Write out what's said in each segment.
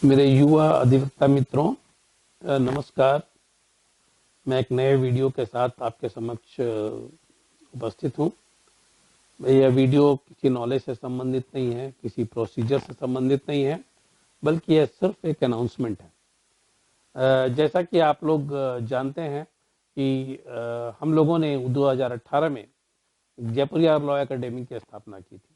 मेरे युवा अधिवक्ता मित्रों, नमस्कार। मैं एक नए वीडियो के साथ आपके समक्ष उपस्थित हूँ। यह वीडियो किसी नॉलेज से संबंधित नहीं है, किसी प्रोसीजर से संबंधित नहीं है, बल्कि यह सिर्फ एक अनाउंसमेंट है। जैसा कि आप लोग जानते हैं कि हम लोगों ने 2018 में जयपुरियार लॉ एकेडमी की स्थापना की थी।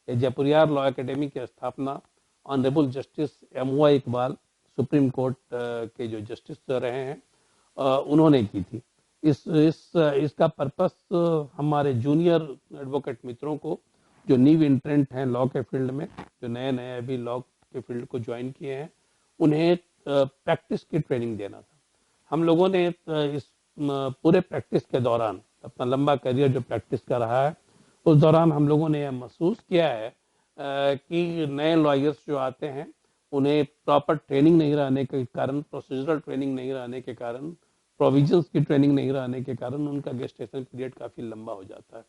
ये जयपुरियार लॉ एकेडमी की स्थापना honourable justice M.O. Iqbal, supreme court के जो जस्टिस रहे हैं, उन्होंने की थी। इसका पर्पस हमारे जूनियर एडवोकेट मित्रों को जो न्यू इंट्रेंट हैं लॉ के फील्ड में, जो नए नए अभी लॉ के फील्ड को ज्वाइन किए हैं, उन्हें प्रैक्टिस की ट्रेनिंग देना था। हम लोगों ने इस पूरे प्रैक्टिस के दौरान अपना लंबा करियर जो प्रैक्टिस का रहा है, उस दौरान हम लोगों ने यह महसूस किया है कि नए लॉयर्स जो आते हैं उन्हें प्रॉपर ट्रेनिंग नहीं रहने के कारण, प्रोसीजरल ट्रेनिंग नहीं रहने के कारण, प्रोविजंस की ट्रेनिंग नहीं रहने के कारण उनका गेस्टेशन पीरियड काफ़ी लंबा हो जाता है।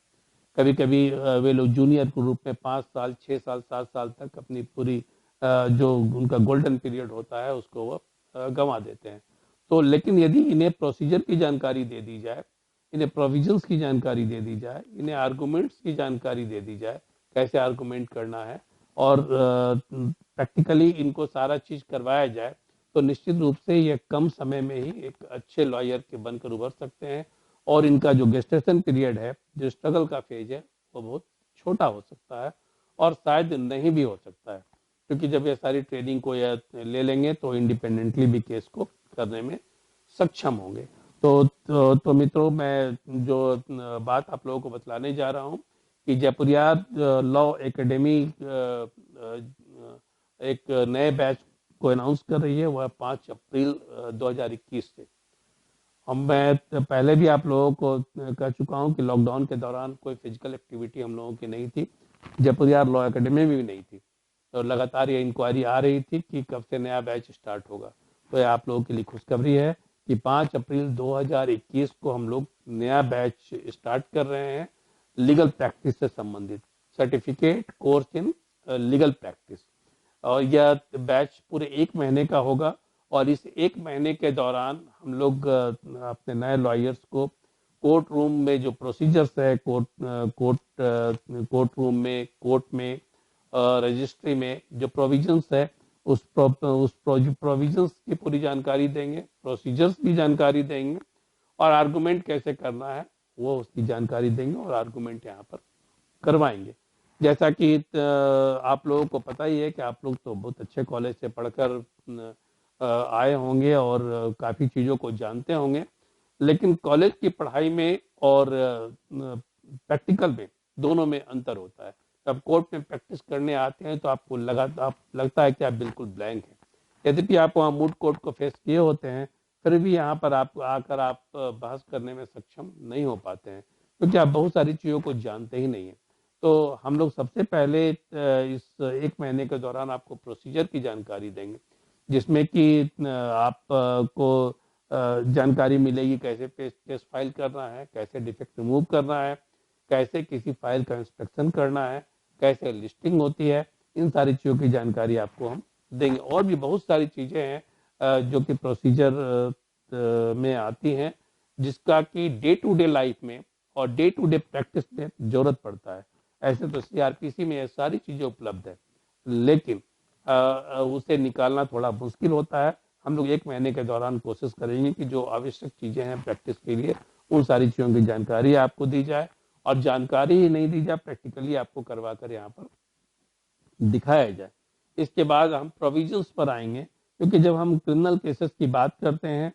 कभी कभी वे लोग जूनियर के रूप में 5 साल, 6 साल, 7 साल तक अपनी पूरी जो उनका गोल्डन पीरियड होता है उसको वह गंवा देते हैं। तो लेकिन यदि इन्हें प्रोसीजर की जानकारी दे दी जाए, इन्हें प्रोविजंस की जानकारी दे दी जाए, इन्हें आर्गूमेंट्स की जानकारी दे दी जाए, कैसे आर्गूमेंट करना है, और प्रैक्टिकली इनको सारा चीज करवाया जाए, तो निश्चित रूप से ये कम समय में ही एक अच्छे लॉयर के बनकर उभर सकते हैं। और इनका जो गेस्टेशन पीरियड है, जो स्ट्रगल का फेज है, वो बहुत छोटा हो सकता है और शायद नहीं भी हो सकता है, क्योंकि जब ये सारी ट्रेनिंग को ये ले लेंगे तो इंडिपेंडेंटली भी केस को करने में सक्षम होंगे। तो मित्रों, मैं जो बात आप लोगों को बतलाने जा रहा हूँ कि जयपुरियार लॉ एकेडमी एक नए बैच को अनाउंस कर रही है। वह 5 अप्रैल 2021 से। हम मैं पहले भी आप लोगों को कह चुका हूं कि लॉकडाउन के दौरान कोई फिजिकल एक्टिविटी हम लोगों की नहीं थी, जयपुरियार लॉ एकेडमी में भी नहीं थी। तो लगातार ये इंक्वायरी आ रही थी कि कब से नया बैच स्टार्ट होगा। तो ये आप लोगों के लिए खुशखबरी है कि 5 अप्रैल 2021 को हम लोग नया बैच स्टार्ट कर रहे हैं, लीगल प्रैक्टिस से संबंधित certificate course in legal practice. और यह बैच पूरे 1 महीने का होगा और इस 1 महीने के दौरान हम लोग अपने नए लॉयर्स को कोर्ट रूम में जो प्रोसीजर्स है, कोर्ट रूम में, कोर्ट में, रजिस्ट्री में जो प्रोविजंस है, उस प्रोविजंस की पूरी जानकारी देंगे, प्रोसीजर्स की जानकारी देंगे, और आर्गुमेंट कैसे करना है वो उसकी जानकारी देंगे और आर्गुमेंट यहाँ पर करवाएंगे। जैसा कि आप लोगों को पता ही है कि आप लोग तो बहुत अच्छे कॉलेज से पढ़कर आए होंगे और काफ़ी चीज़ों को जानते होंगे, लेकिन कॉलेज की पढ़ाई में और प्रैक्टिकल में, दोनों में अंतर होता है। जब कोर्ट में प्रैक्टिस करने आते हैं तो आपको लगता है कि आप बिल्कुल ब्लैंक हैं। यद्यपि आप वहाँ मूड कोर्ट को फेस किए होते हैं, फिर भी यहाँ पर आप आकर आप बहस करने में सक्षम नहीं हो पाते हैं, क्योंकि आप बहुत सारी चीज़ों को जानते ही नहीं हैं। तो हम लोग सबसे पहले इस 1 महीने के दौरान आपको प्रोसीजर की जानकारी देंगे, जिसमें कि आपको जानकारी मिलेगी कैसे केस फाइल करना है, कैसे डिफेक्ट रिमूव करना है, कैसे किसी फाइल का इंस्पेक्शन करना है, कैसे लिस्टिंग होती है। इन सारी चीज़ों की जानकारी आपको हम देंगे। और भी बहुत सारी चीज़ें हैं जो कि प्रोसीजर में आती हैं, जिसका कि डे टू डे लाइफ में और डे टू डे प्रैक्टिस में जरूरत पड़ता है। ऐसे तो CRPC में ये सारी चीज़ें उपलब्ध है, लेकिन उसे निकालना थोड़ा मुश्किल होता है। हम लोग 1 महीने के दौरान कोशिश करेंगे कि जो आवश्यक चीज़ें हैं प्रैक्टिस के लिए, उन सारी चीज़ों की जानकारी आपको दी जाए, और जानकारी ही नहीं दी जाए, प्रैक्टिकली आपको करवा कर यहाँ पर दिखाया जाए। इसके बाद हम प्रोविजंस पर आएंगे, क्योंकि जब हम क्रिमिनल केसेस की बात करते हैं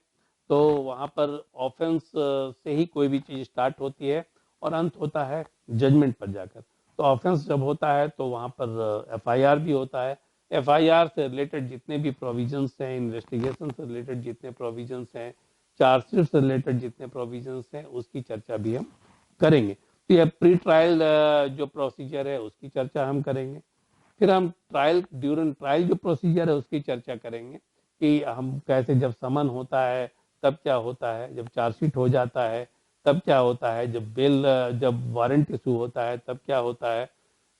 तो वहाँ पर ऑफेंस से ही कोई भी चीज़ स्टार्ट होती है और अंत होता है जजमेंट पर जाकर। तो ऑफेंस जब होता है तो वहाँ पर FIR भी होता है। FIR से रिलेटेड जितने भी प्रोविजंस हैं, इन्वेस्टिगेशन से रिलेटेड जितने प्रोविजंस हैं, चार्जशीट से रिलेटेड जितने प्रोविजंस हैं, उसकी चर्चा भी हम करेंगे। तो यह प्री ट्रायल जो प्रोसीजर है उसकी चर्चा हम करेंगे। फिर हम ड्यूरिंग ट्रायल जो प्रोसीजर है उसकी चर्चा करेंगे कि हम कैसे, जब समन होता है तब क्या होता है, जब चार्जशीट हो जाता है तब क्या होता है, जब वारंट इशू होता है तब क्या होता है,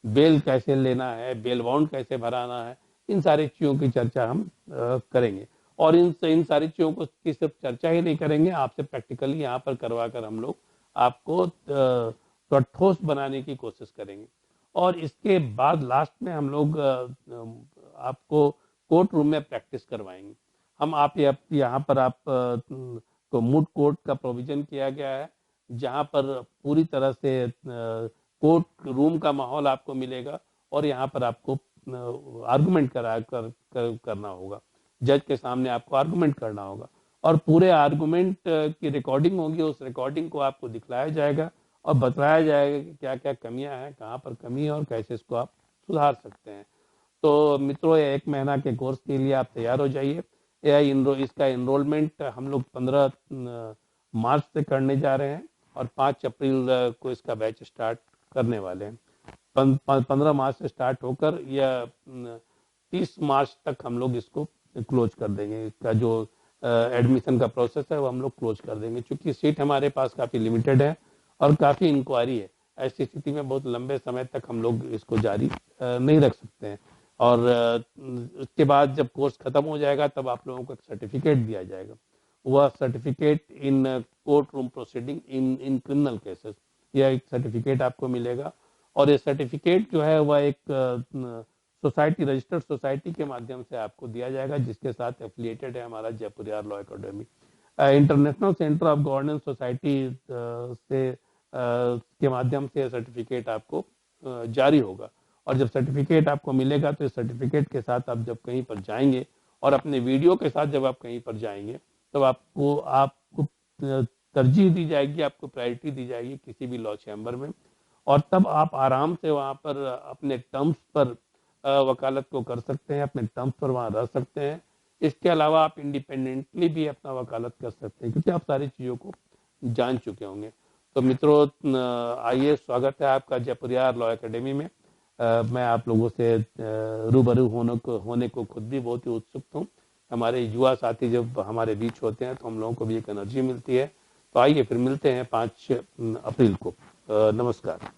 बेल कैसे लेना है, बेल बाउंड कैसे भराना है। इन सारी चीज़ों की चर्चा हम करेंगे। और इन सारी चीज़ों को की सिर्फ चर्चा ही नहीं करेंगे, आपसे प्रैक्टिकली यहाँ पर करवा कर हम लोग आपको थोड़ा ठोस बनाने की कोशिश करेंगे। और इसके बाद लास्ट में हम लोग आपको कोर्ट रूम में प्रैक्टिस करवाएंगे। हम आप यहाँ पर आप को मूड कोर्ट का प्रोविजन किया गया है, जहाँ पर पूरी तरह से कोर्ट रूम का माहौल आपको मिलेगा और यहाँ पर आपको आर्गुमेंट करना होगा, जज के सामने आपको आर्गुमेंट करना होगा और पूरे आर्गुमेंट की रिकॉर्डिंग होगी। उस रिकॉर्डिंग को आपको दिखलाया जाएगा और बताया जाएगा कि क्या क्या कमियां हैं, कहाँ पर कमी है और कैसे इसको आप सुधार सकते हैं। तो मित्रों, ये 1 महीना के कोर्स के लिए आप तैयार हो जाइए। इसका एनरोलमेंट हम लोग 15 मार्च से करने जा रहे हैं और 5 अप्रैल को इसका बैच स्टार्ट करने वाले हैं। 15 मार्च से स्टार्ट होकर या 30 मार्च तक हम लोग इसको क्लोज कर देंगे। इसका जो एडमिशन का प्रोसेस है वो हम लोग क्लोज कर देंगे, क्योंकि सीट हमारे पास काफ़ी लिमिटेड है और काफ़ी इंक्वायरी है। ऐसी स्थिति में बहुत लंबे समय तक हम लोग इसको जारी नहीं रख सकते हैं। और उसके बाद जब कोर्स खत्म हो जाएगा तब आप लोगों को एक सर्टिफिकेट दिया जाएगा। वह certificate in court room proceeding in criminal cases, यह एक सर्टिफिकेट आपको मिलेगा। और ये सर्टिफिकेट जो है वह एक सोसाइटी, रजिस्टर्ड सोसाइटी के माध्यम से आपको दिया जाएगा, जिसके साथ एफिलिएटेड है हमारा जयपुर यार law academy. International centre of governance society से के माध्यम से सर्टिफिकेट आपको जारी होगा। और जब सर्टिफिकेट आपको मिलेगा तो इस सर्टिफिकेट के साथ आप जब कहीं पर जाएंगे और अपने वीडियो के साथ जब आप कहीं पर जाएंगे तब आपको तरजीह दी जाएगी, आपको प्रायोरिटी दी जाएगी किसी भी लॉ चैम्बर में। और तब आप आराम से वहाँ पर अपने टर्म्स पर वकालत को कर सकते हैं, अपने टर्म्स पर वहाँ रह सकते हैं। इसके अलावा आप इंडिपेंडेंटली भी अपना वकालत कर सकते हैं, क्योंकि आप सारी चीज़ों को जान चुके होंगे। तो मित्रों, आइए, स्वागत है आपका जयपुर यार लॉ एकेडमी में। मैं आप लोगों से रूबरू होने को खुद भी बहुत ही उत्सुक हूँ। हमारे युवा साथी जब हमारे बीच होते हैं तो हम लोगों को भी एक एनर्जी मिलती है। तो आइए फिर मिलते हैं 5 अप्रैल को। नमस्कार।